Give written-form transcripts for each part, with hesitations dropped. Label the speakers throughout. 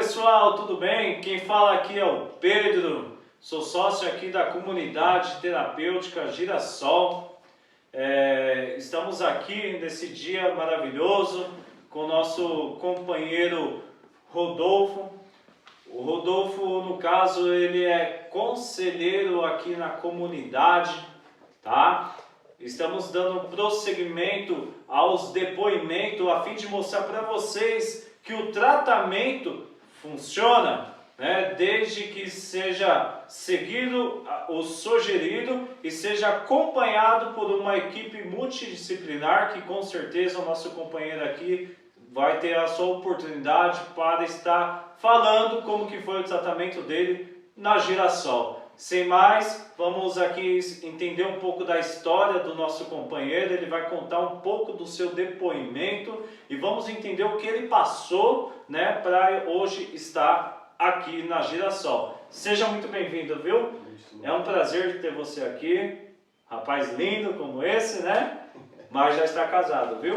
Speaker 1: pessoal, tudo bem? Quem fala aqui é o Pedro, sou sócio aqui da comunidade terapêutica Girassol. Estamos aqui nesse dia maravilhoso com o nosso companheiro Rodolfo. O Rodolfo, no caso, ele é conselheiro aqui na comunidade, tá? Estamos dando prosseguimento aos depoimentos a fim de mostrar para vocês que o tratamento funciona, né? Desde que seja seguido o sugerido e seja acompanhado por uma equipe multidisciplinar, que com certeza o nosso companheiro aqui vai ter a sua oportunidade para estar falando como que foi o tratamento dele na Girassol. Sem mais, vamos aqui entender um pouco da história do nosso companheiro. Ele vai contar um pouco do seu depoimento e vamos entender o que ele passou, né, para hoje estar aqui na Girassol. Seja muito bem-vindo, viu? É um prazer ter você aqui, rapaz lindo como esse, né? Mas já está casado, viu?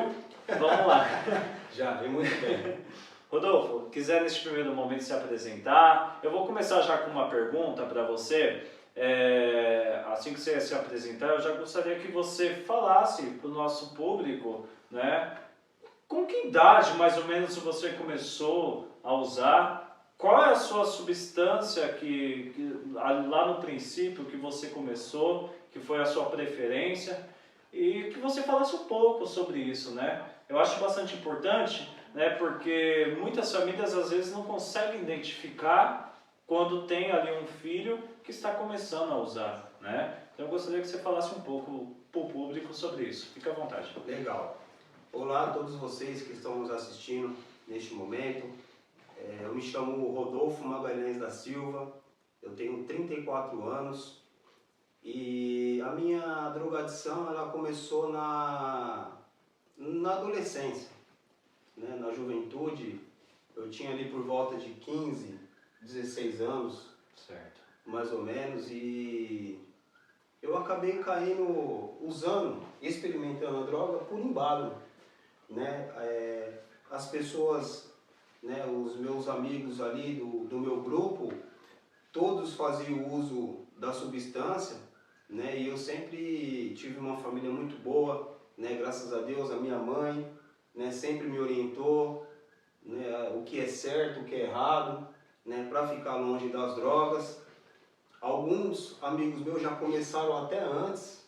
Speaker 1: Vamos lá.
Speaker 2: Já, e muito bem.
Speaker 1: Rodolfo, quiser neste primeiro momento se apresentar, eu vou começar já com uma pergunta para você. Assim que você se apresentar, eu já gostaria que você falasse para o nosso público, né, com que idade mais ou menos você começou a usar, qual é a sua substância lá no princípio que você começou, que foi a sua preferência, e que você falasse um pouco sobre isso, né? Eu acho bastante importante, né, porque muitas famílias às vezes não conseguem identificar quando tem ali um filho que está começando a usar, né? Então eu gostaria que você falasse um pouco para o público sobre isso. Fique à vontade.
Speaker 2: Legal. Olá a todos vocês que estão nos assistindo neste momento. Eu me chamo Rodolfo Magalhães da Silva, eu tenho 34 anos e a minha drogadição ela começou na adolescência, né? Na juventude. Eu tinha ali por volta de 15, 16 anos,
Speaker 1: certo,
Speaker 2: mais ou menos, e eu acabei caindo, usando, experimentando a droga por embalo, né? As pessoas, né, os meus amigos ali do meu grupo, todos faziam uso da substância, né? E eu sempre tive uma família muito boa, né? Graças a Deus, a minha mãe, né, sempre me orientou, né, o que é certo, o que é errado, né, para ficar longe das drogas. Alguns amigos meus já começaram até antes,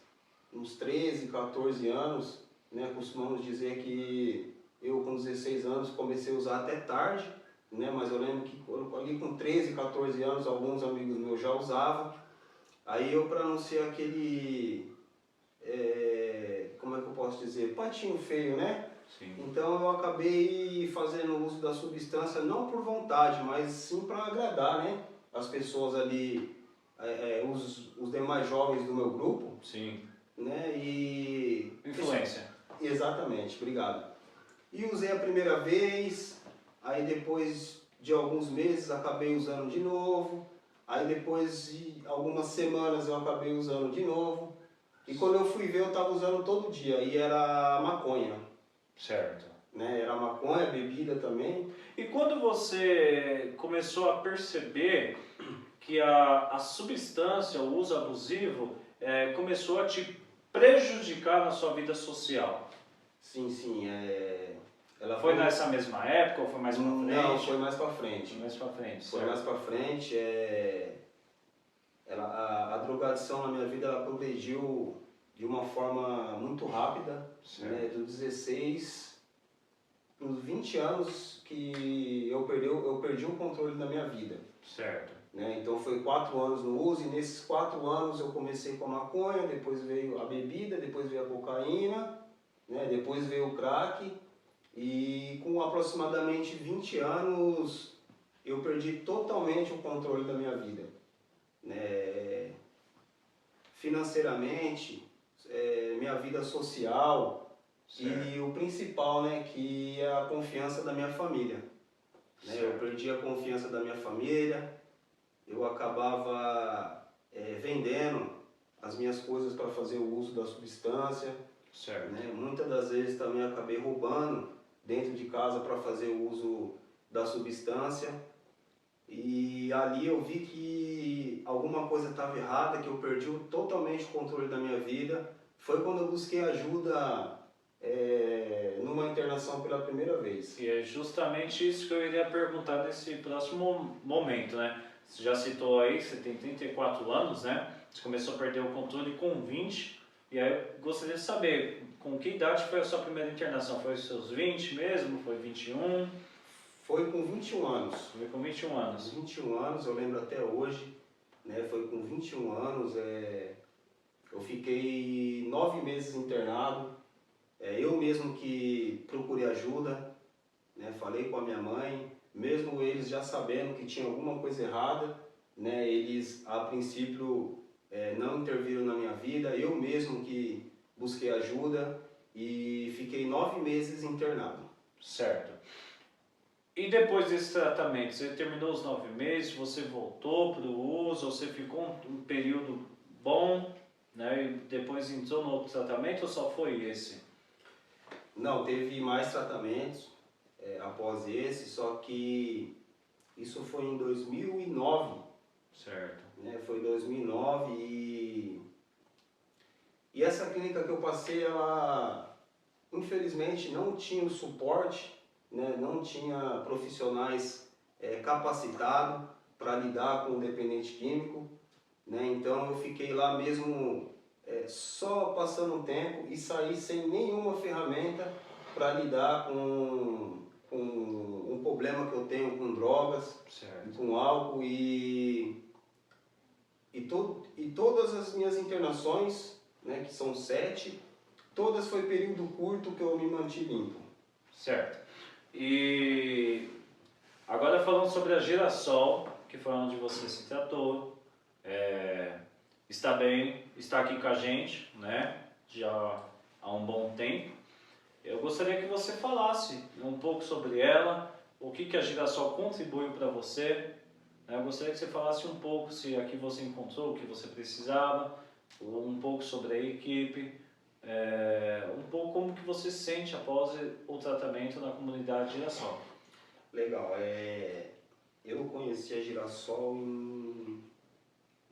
Speaker 2: uns 13, 14 anos, né? Costumamos dizer que eu com 16 anos comecei a usar até tarde, né? Mas eu lembro que ali com 13, 14 anos alguns amigos meus já usavam. Aí eu, para não ser aquele, como é que eu posso dizer, patinho feio, né?
Speaker 1: sim,
Speaker 2: Então eu acabei fazendo uso da substância não por vontade, mas sim para agradar, né, as pessoas ali, os demais jovens do meu grupo.
Speaker 1: sim,
Speaker 2: Né, e...
Speaker 1: influência.
Speaker 2: Exatamente, obrigado. E usei a primeira vez, aí depois de alguns meses acabei usando de novo, aí depois de algumas semanas eu acabei usando de novo, e quando eu fui ver eu estava usando todo dia, e era maconha.
Speaker 1: Certo.
Speaker 2: Né? Era maconha, bebida também.
Speaker 1: E quando você começou a perceber que a substância, o uso abusivo, começou a te prejudicar na sua vida social?
Speaker 2: Sim, sim. Ela
Speaker 1: Foi nessa mesma época ou foi mais pra frente?
Speaker 2: Não, foi mais pra frente.
Speaker 1: Foi mais pra frente,
Speaker 2: Foi
Speaker 1: certo.
Speaker 2: mais pra frente. A drogadição na minha vida ela progrediu de uma forma muito rápida, né? Dos 16 para os 20 anos que eu perdi o controle da minha vida.
Speaker 1: Certo.
Speaker 2: Né? Então foi 4 anos no uso, e nesses 4 anos eu comecei com a maconha, depois veio a bebida, depois veio a cocaína, né? Depois veio o crack, e com aproximadamente 20 anos eu perdi totalmente o controle da minha vida. Né? Financeiramente, minha vida social, certo. E o principal, né, que é a confiança da minha família. Né? Eu perdi a confiança da minha família, eu acabava vendendo as minhas coisas para fazer o uso da substância.
Speaker 1: Certo.
Speaker 2: Né? Muitas das vezes também acabei roubando dentro de casa para fazer o uso da substância. E ali eu vi que alguma coisa estava errada, que eu perdi totalmente o controle da minha vida. Foi quando eu busquei ajuda numa internação pela primeira vez.
Speaker 1: E é justamente isso que eu iria perguntar nesse próximo momento, né? Você já citou aí, você tem 34 anos, né? Você começou a perder o controle com 20, e aí eu gostaria de saber, com que idade foi a sua primeira internação? Foi os seus 20 mesmo? Foi 21?
Speaker 2: Foi com 21 anos.
Speaker 1: Foi com 21 anos.
Speaker 2: 21 anos, eu lembro até hoje, né? Foi com 21 anos, eu fiquei 9 meses internado. Eu mesmo que procurei ajuda, né? Falei com a minha mãe, mesmo eles já sabendo que tinha alguma coisa errada, né? Eles a princípio não interviram na minha vida, eu mesmo que busquei ajuda e fiquei 9 meses internado.
Speaker 1: Certo. E depois desse tratamento, você terminou os 9 meses, você voltou para o uso, você ficou um período bom, né? E depois entrou no outro tratamento ou só foi esse?
Speaker 2: Não, teve mais tratamentos após esse, só que isso foi em 2009.
Speaker 1: Certo.
Speaker 2: Né? Foi em 2009 e essa clínica que eu passei, ela infelizmente não tinha o suporte, né? Não tinha profissionais capacitados para lidar com o dependente químico, né? Então eu fiquei lá mesmo só passando um tempo e saí sem nenhuma ferramenta para lidar com um problema que eu tenho com drogas,
Speaker 1: Certo.
Speaker 2: com álcool e todas as minhas internações, né, que são 7, todas foi período curto que eu me mantive limpo.
Speaker 1: Certo. E agora falando sobre a Girassol, que foi onde você se tratou, está bem, está aqui com a gente, né? Já há um bom tempo. Eu gostaria que você falasse um pouco sobre ela, o que a Girassol contribuiu para você. Eu gostaria que você falasse um pouco se aqui você encontrou o que você precisava, um pouco sobre a equipe, um pouco como que você se sente após o tratamento na comunidade Girassol.
Speaker 2: Legal, eu conheci a Girassol em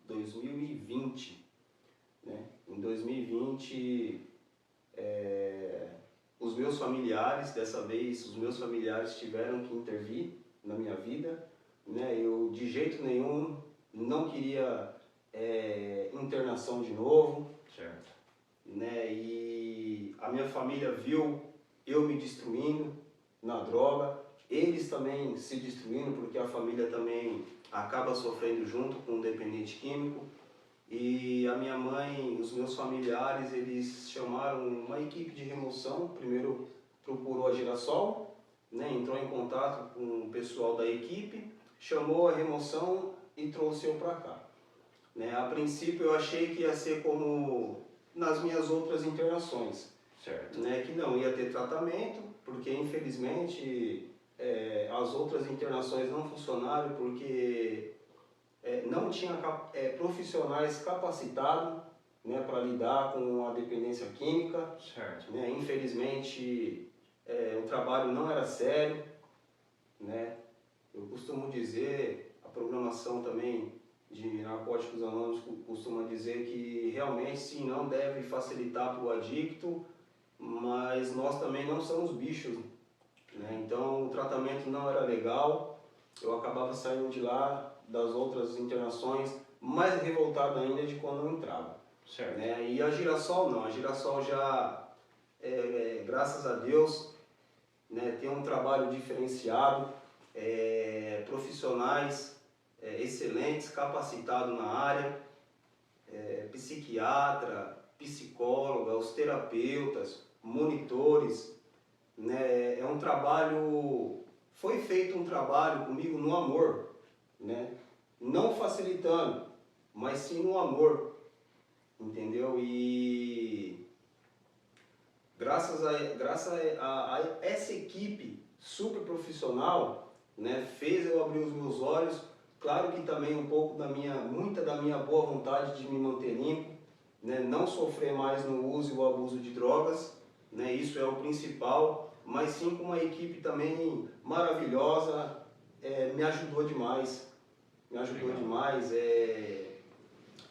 Speaker 2: 2020, né? Em 2020, os meus familiares, dessa vez, os meus familiares tiveram que intervir na minha vida, né? Eu de jeito nenhum não queria internação de novo,
Speaker 1: Certo.
Speaker 2: né? E a minha família viu eu me destruindo na droga, eles também se destruindo, porque a família também acaba sofrendo junto com o dependente químico. E a minha mãe, os meus familiares, eles chamaram uma equipe de remoção. Primeiro procurou a Girassol, né? Entrou em contato com o pessoal da equipe, chamou a remoção e trouxe eu para cá. Né? A princípio eu achei que ia ser como nas minhas outras internações,
Speaker 1: Certo.
Speaker 2: né? Que não ia ter tratamento, porque infelizmente as outras internações não funcionaram porque não tinha profissionais capacitados, né, para lidar com a dependência química.
Speaker 1: Certo.
Speaker 2: Né? Infelizmente o trabalho não era sério, né? Eu costumo dizer, a programação também de Narcóticos Anônimos costuma dizer que realmente sim, não deve facilitar para o adicto, mas nós também não somos bichos, né? Então o tratamento não era legal, eu acabava saindo de lá, das outras internações, mais revoltado ainda de quando eu entrava.
Speaker 1: Certo.
Speaker 2: Né? E a Girassol não, a Girassol já, graças a Deus, né, tem um trabalho diferenciado, profissionais excelentes, capacitados na área, psiquiatra, psicóloga, os terapeutas, monitores, né? É um trabalho, foi feito um trabalho comigo no amor, né? Não facilitando, mas sim no amor, entendeu? E graças a essa equipe super profissional, né, fez eu abrir os meus olhos. Claro que também um pouco muita da minha boa vontade de me manter limpo, né, não sofrer mais no uso e o abuso de drogas, né, isso é o principal, mas sim com uma equipe também maravilhosa, me ajudou demais. Me ajudou
Speaker 1: Legal.
Speaker 2: demais.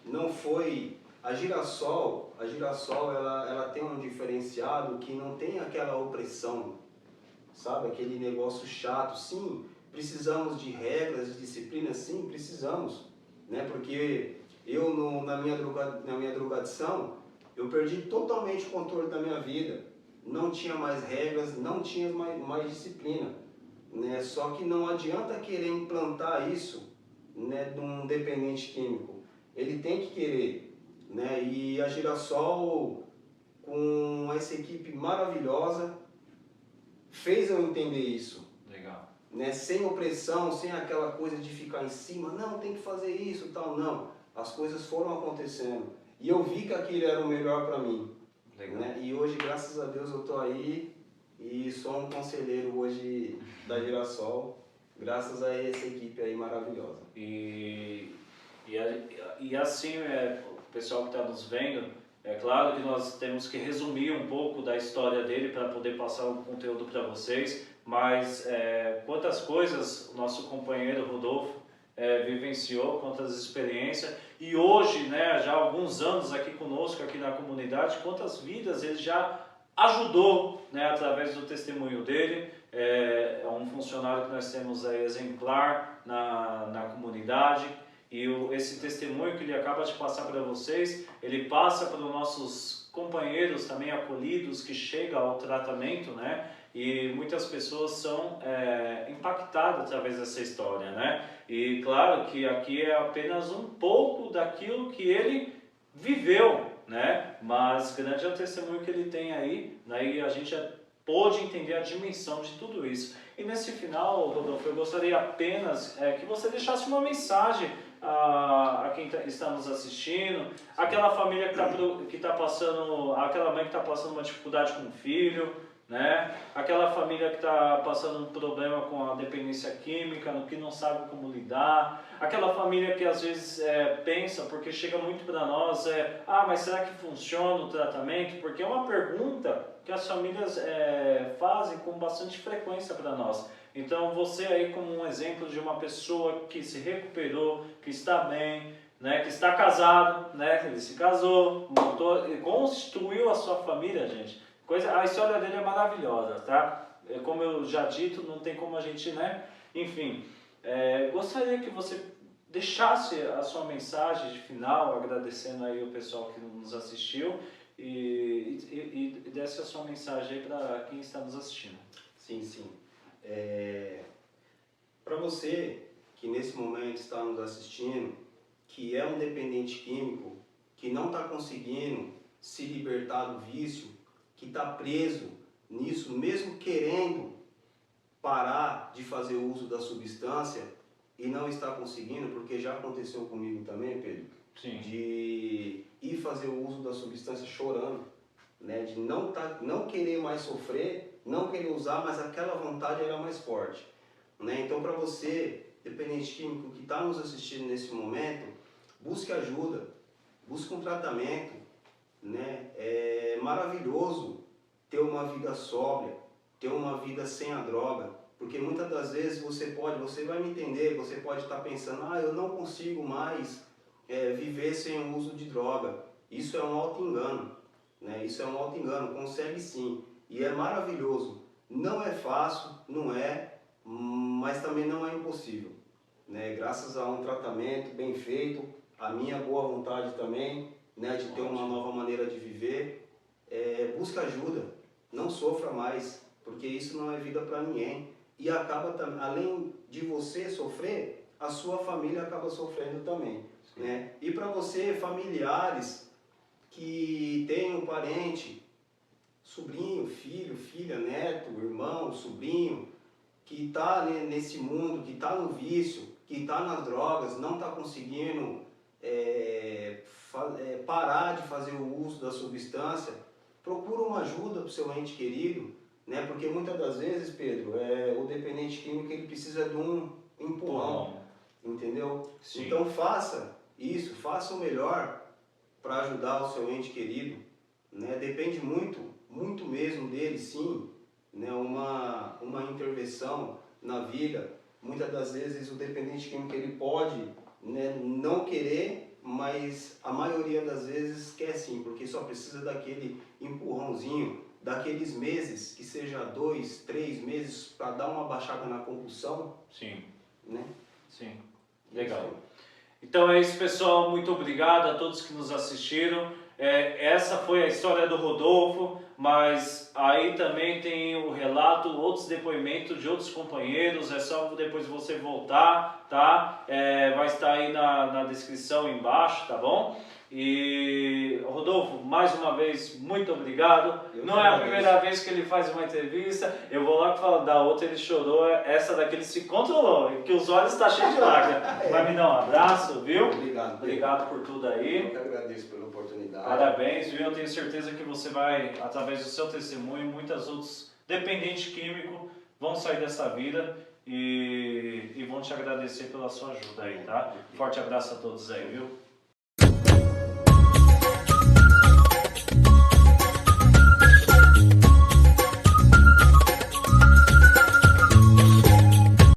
Speaker 2: Não foi... A Girassol ela tem um diferenciado que não tem aquela opressão, sabe? Aquele negócio chato. Sim, precisamos de regras, de disciplinas, sim, precisamos, né? Porque eu, na minha drogadição, eu perdi totalmente o controle da minha vida. Não tinha mais regras, não tinha mais disciplina, né? Só que não adianta querer implantar isso, né, de um dependente químico. Ele tem que querer, né? E a Girassol, com essa equipe maravilhosa, fez eu entender isso.
Speaker 1: Legal.
Speaker 2: Né? Sem opressão, sem aquela coisa de ficar em cima, não, tem que fazer isso, tal, não. As coisas foram acontecendo. E eu vi que aquilo era o melhor para mim.
Speaker 1: Legal.
Speaker 2: Né? E hoje, graças a Deus, eu estou aí e sou um conselheiro hoje da Girassol, graças a essa equipe aí maravilhosa.
Speaker 1: E assim, o pessoal que está nos vendo, é claro que nós temos que resumir um pouco da história dele para poder passar o conteúdo para vocês, mas quantas coisas o nosso companheiro Rodolfo vivenciou, quantas experiências, e hoje, né, já há alguns anos aqui conosco, aqui na comunidade, quantas vidas ele já ajudou, né, através do testemunho dele. É um funcionário que nós temos aí exemplar na comunidade. E esse testemunho que ele acaba de passar para vocês, ele passa para os nossos companheiros também acolhidos que chegam ao tratamento, né? E muitas pessoas são impactadas através dessa história, né? E claro que aqui é apenas um pouco daquilo que ele viveu, né? Mas grande é o testemunho que ele tem aí, né? E a gente já pôde entender a dimensão de tudo isso. E nesse final, Rodolfo, eu gostaria apenas que você deixasse uma mensagem a quem está nos assistindo, aquela família que está passando, aquela mãe que está passando uma dificuldade com o filho, né? Aquela família que está passando um problema com a dependência química, no que não sabe como lidar, aquela família que às vezes pensa, porque chega muito para nós, mas será que funciona o tratamento? Porque é uma pergunta que as famílias fazem com bastante frequência para nós. Então você aí como um exemplo de uma pessoa que se recuperou, que está bem, né, que está casado, né, ele se casou, montou, constituiu a sua família, gente. A história dele é maravilhosa, tá? Como eu já dito, não tem como a gente, né? Enfim, gostaria que você deixasse a sua mensagem de final, agradecendo aí o pessoal que nos assistiu e desse a sua mensagem aí para quem está nos assistindo.
Speaker 2: Sim, sim. Para você que nesse momento está nos assistindo, que é um dependente químico, que não está conseguindo se libertar do vício, que está preso nisso, mesmo querendo parar de fazer uso da substância e não está conseguindo, porque já aconteceu comigo também, Pedro,
Speaker 1: Sim.
Speaker 2: de ir fazer o uso da substância chorando, né? De não querer mais sofrer, não querer usar, mas aquela vontade era mais forte, né? Então, para você, dependente químico que está nos assistindo nesse momento, busque ajuda, busque um tratamento, né? É maravilhoso ter uma vida sóbria, ter uma vida sem a droga, porque muitas das vezes você vai me entender, você pode estar pensando, eu não consigo mais viver sem o uso de droga. Isso é um auto-engano, né? Isso é um auto-engano, consegue sim, e é maravilhoso. Não é fácil, não é, mas também não é impossível, né? Graças a um tratamento bem feito, a minha boa vontade também, né, de ter uma nova maneira de viver, busca ajuda, não sofra mais, porque isso não é vida para ninguém. E acaba, além de você sofrer, a sua família acaba sofrendo também, né? E para você, familiares que tem um parente, sobrinho, filho, filha, neto, irmão, sobrinho, que está nesse mundo, que está no vício, que está nas drogas, não está conseguindo parar de fazer o uso da substância, procura uma ajuda para o seu ente querido, né? Porque muitas das vezes, Pedro, o dependente químico ele precisa de um empurrão, entendeu?
Speaker 1: Sim.
Speaker 2: Então faça isso, faça o melhor para ajudar o seu ente querido, né? Depende muito, muito mesmo dele, sim, né? Uma intervenção na vida, muitas das vezes o dependente químico ele pode, né, não querer, mas a maioria das vezes quer sim, porque só precisa daquele empurrãozinho, daqueles meses, que seja 2, 3 meses, para dar uma baixada na compulsão.
Speaker 1: Sim,
Speaker 2: Né?
Speaker 1: sim. Legal. Então é isso, pessoal. Muito obrigado a todos que nos assistiram. Essa foi a história do Rodolfo, mas aí também tem o relato, outros depoimentos de outros companheiros. É só depois você voltar, tá? Vai estar aí na descrição embaixo, tá bom? E Rodolfo, mais uma vez, muito obrigado. Não é a primeira vez que ele faz uma entrevista. Eu vou lá falar da outra, ele chorou. Essa daqui ele se controlou, que os olhos estão cheios de lágrimas. Vai me dar um abraço, viu?
Speaker 2: Obrigado.
Speaker 1: Obrigado por tudo aí.
Speaker 2: Eu que agradeço pela oportunidade.
Speaker 1: Parabéns, viu? Eu tenho certeza que você vai, através do seu testemunho, muitos outros dependentes químicos vão sair dessa vida e vão te agradecer pela sua ajuda aí, tá? Forte abraço a todos aí, viu?